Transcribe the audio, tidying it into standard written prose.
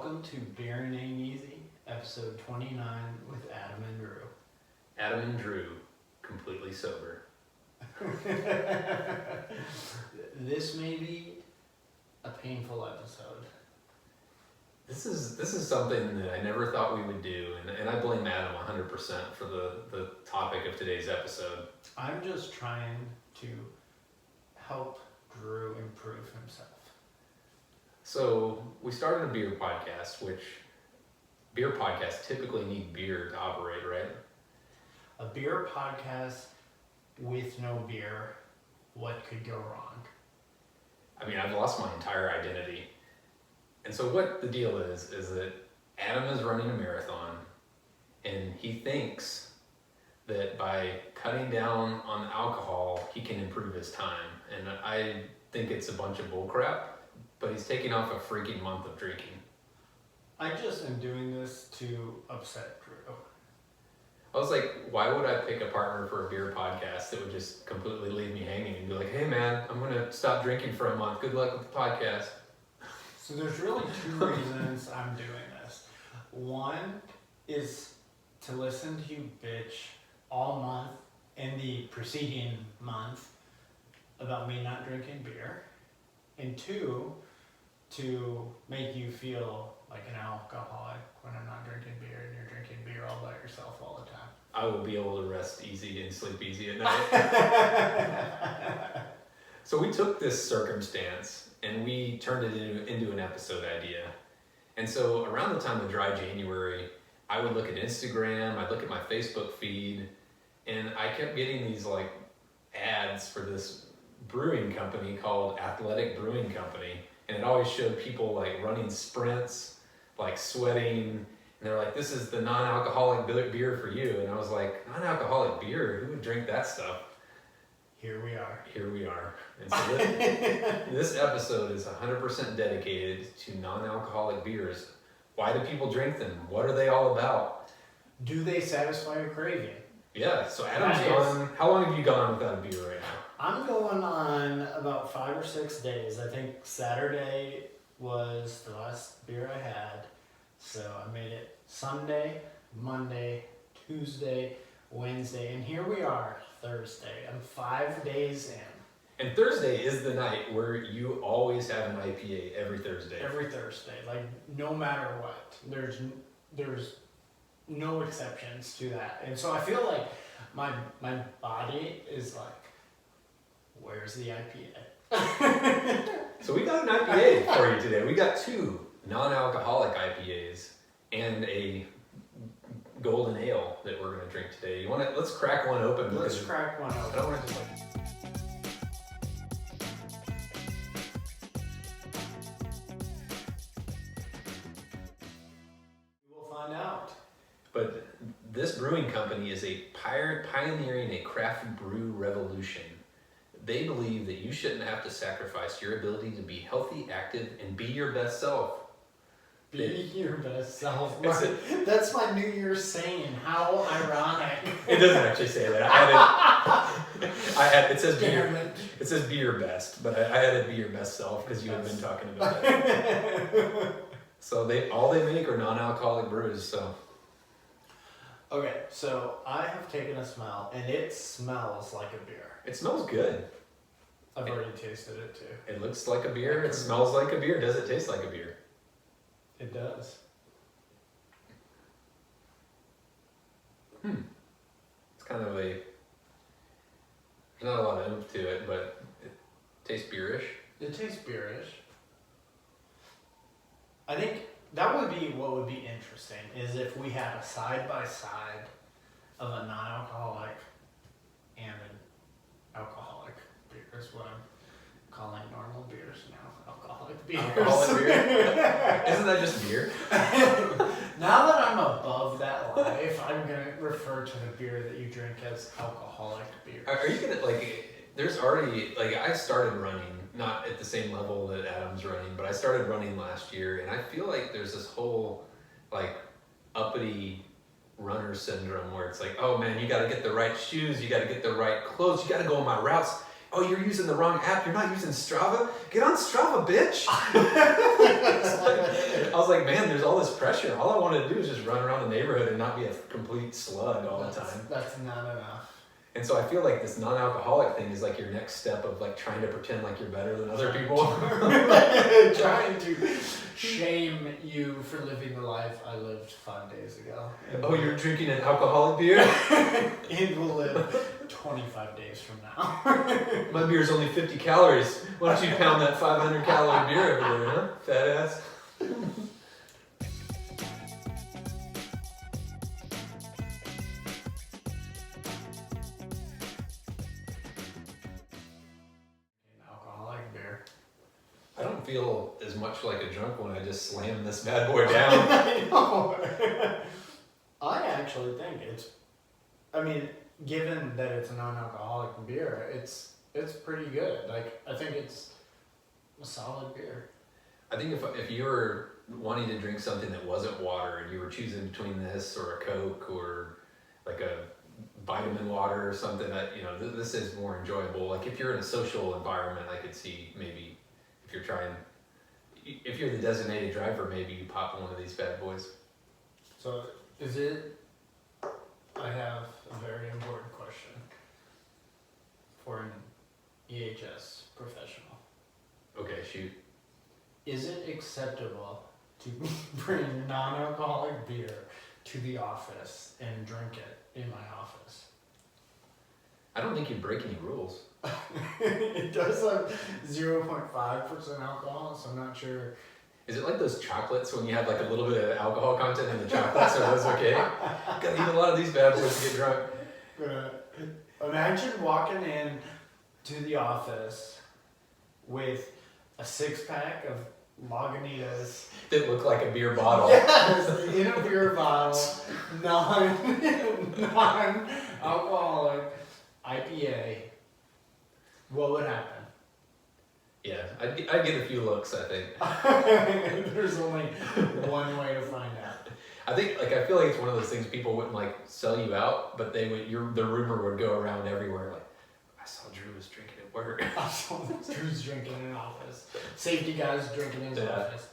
Welcome to Beer Ain't Easy, episode 29 with Adam and Drew. Adam and Drew, completely sober. This may be a painful episode. This is something that I never thought we would do, and I blame Adam 100% for the topic of today's episode. I'm just trying to help Drew improve himself. So we started a beer podcast, which beer podcasts typically need beer to operate, right? A beer podcast with no beer, what could go wrong? I mean, I've lost my entire identity. And so what the deal is that Adam is running a marathon, and he thinks that by cutting down on alcohol, he can improve his time. And I think it's a bunch of bullcrap, but he's taking off a freaking month of drinking. I just am doing this to upset Drew. I was like, why would I pick a partner for a beer podcast that would just completely leave me hanging and be like, hey man, I'm going to stop drinking for a month. Good luck with the podcast. So there's really two reasons I'm doing this. One is to listen to you bitch all month and the preceding month about me not drinking beer. And two, to make you feel like an alcoholic when I'm not drinking beer and you're drinking beer all by yourself all the time. I will be able to rest easy and sleep easy at night. So we took this circumstance and we turned it into an episode idea. And so around the time of dry January, I would look at Instagram, I'd look at my Facebook feed, and I kept getting these like ads for this brewing company called Athletic Brewing Company. And it always showed people like running sprints, like sweating, and they're like, this is the non-alcoholic beer for you. And I was like, non-alcoholic beer? Who would drink that stuff? Here we are. Here we are. And so this episode is 100% dedicated to non-alcoholic beers. Why do people drink them? What are they all about? Do they satisfy your craving? Yeah, so Adam's gone. How long have you gone without a beer right now? I'm going on about 5 or 6 days. I think Saturday was the last beer I had. So I made it Sunday, Monday, Tuesday, Wednesday, and here we are, Thursday. I'm 5 days in. And Thursday is the night where you always have an IPA every Thursday. Every Thursday, like no matter what. There's no exceptions to that. And so I feel like my body is like, where's the IPA? So we got an IPA for you today. We got 2 non-alcoholic IPAs and a golden ale that we're going to drink today. Let's crack one open. Let's crack one open. I don't want to just We'll find out. But this brewing company is pioneering a craft brew revolution. They believe that you shouldn't have to sacrifice your ability to be healthy, active, and be your best self. Be your best self. That's my New Year's saying. How ironic. It doesn't actually say that. It says it says be your best, but I added be your best self because you had been talking about it. So all they make are non-alcoholic brews. So. Okay, so I have taken a smell, and it smells like a beer. It smells good. I've already tasted it too. It looks like a beer. It smells like a beer. Does it taste like a beer? It does. It's kind of there's not a lot of oomph to it, but it tastes beerish. It tastes beerish. I think that would be what would be interesting is if we had a side-by-side of a non-alcoholic and an alcoholic beer is what I'm calling normal beers now. Alcoholic beers. Alcoholic beer? Isn't that just beer? Now that I'm above that life, I'm going to refer to the beer that you drink as alcoholic beer. Are you going to, there's already, I started running, not at the same level that Adam's running, but I started running last year, and I feel like there's this whole, uppity runner syndrome where it's like, oh man, you got to get the right shoes, you got to get the right clothes, you got to go on my routes. Oh, you're using the wrong app. You're not using Strava. Get on Strava, bitch. I was like, man, there's all this pressure. All I wanted to do is just run around the neighborhood and not be a complete slug all the time. That's not enough. And so I feel like this non-alcoholic thing is like your next step of like trying to pretend like you're better than other people. Trying to shame you for living the life I lived 5 days ago. Oh, you're drinking an alcoholic beer? It will live 25 days from now. My beer's only 50 calories. Why don't you pound that 500 calorie beer over there, huh? Fat ass. Alcoholic beer. I don't feel as much like a drunk when I just slam this bad boy down. I know. I actually think I mean, given that it's a non-alcoholic beer, it's pretty good. Like, I think it's a solid beer. I think if you were wanting to drink something that wasn't water and you were choosing between this or a Coke or like a vitamin water or something that, you know, this is more enjoyable. Like if you're in a social environment, I could see maybe if you're the designated driver, maybe you pop one of these bad boys. So, I have a very important question for an EHS professional. Okay, shoot. Is it acceptable to bring non-alcoholic beer to the office and drink it in my office? I don't think you'd break any rules. It does have 0.5% alcohol, so I'm not sure. Is it like those chocolates when you have like a little bit of alcohol content in the chocolate, so that's okay? Gotta eat a lot of these bad boys to get drunk. Imagine walking in to the office with a 6-pack of Lagunitas. That look like a beer bottle. Yes, in a beer bottle, non-alcoholic IPA. What would happen? Yeah, I'd get a few looks, I think. There's only one way to find out. I feel like it's one of those things people wouldn't like sell you out, but the rumor would go around everywhere. Like, I saw Drew was drinking at work. I saw Drew's drinking in office. Safety guys drinking in his office.